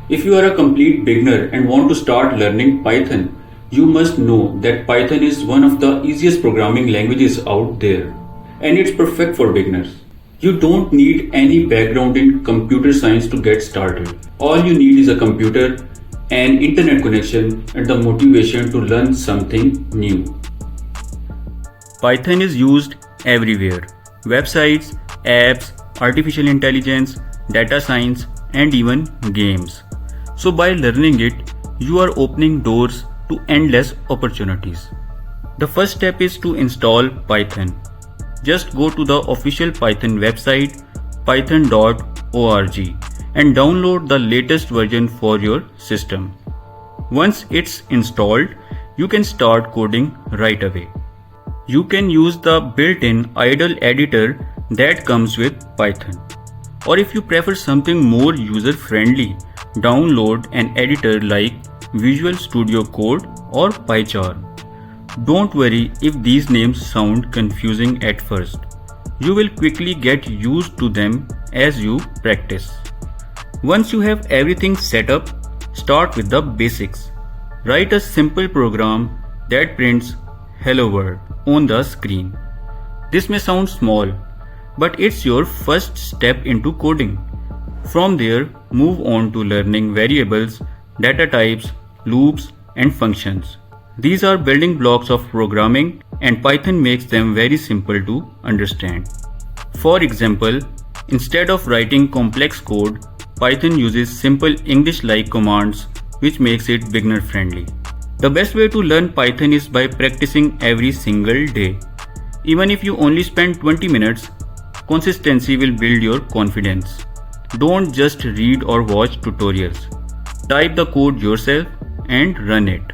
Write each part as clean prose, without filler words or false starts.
If you are a complete beginner and want to start learning Python, you must know that Python is one of the easiest programming languages out there, and it's perfect for beginners. You don't need any background in computer science to get started. All you need is a computer, an internet connection, and the motivation to learn something new. Python is used everywhere: websites, apps, artificial intelligence, data science, and even games. So, by learning it, you are opening doors to endless opportunities. The first step is to install Python. Just go to the official Python website python.org and download the latest version for your system. Once it's installed, you can start coding right away. You can use the built-in idle editor that comes with Python. Or if you prefer something more user-friendly, download an editor like Visual Studio Code or PyCharm. Don't worry if these names sound confusing at first. You will quickly get used to them as you practice. Once you have everything set up, start with the basics. Write a simple program that prints "Hello World" on the screen. This may sound small, but it's your first step into coding. From there, move on to learning variables, data types, loops, and functions. These are building blocks of programming, and Python makes them very simple to understand. For example, instead of writing complex code, Python uses simple English-like commands, which makes it beginner-friendly. The best way to learn Python is by practicing every single day. Even if you only spend 20 minutes, consistency will build your confidence. Don't just read or watch tutorials. Type the code yourself and run it.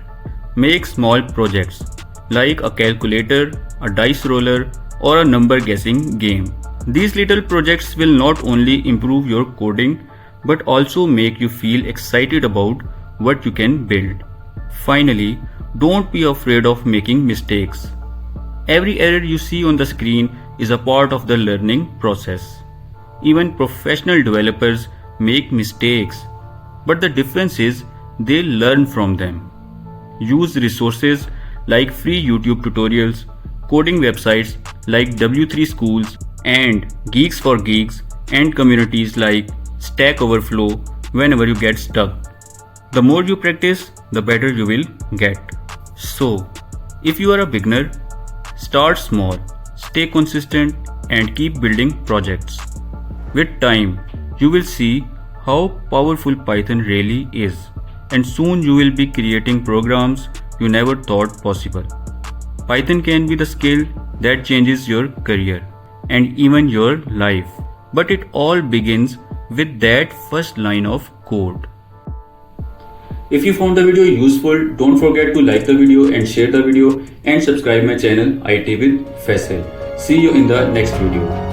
Make small projects like a calculator, a dice roller, or a number guessing game. These little projects will not only improve your coding but also make you feel excited about what you can build. Finally, don't be afraid of making mistakes. Every error you see on the screen is a part of the learning process. Even professional developers make mistakes, but the difference is they learn from them. Use resources like free YouTube tutorials, coding websites like W3 Schools and Geeks for Geeks, and communities like Stack Overflow whenever you get stuck. The more you practice, the better you will get. So, if you are a beginner, start small, stay consistent, and keep building projects. With time, you will see how powerful Python really is, and soon you will be creating programs you never thought possible. Python can be the skill that changes your career and even your life, but it all begins with that first line of code. If you found the video useful, don't forget to like the video and share the video and subscribe my channel IT with Faisal. See you in the next video.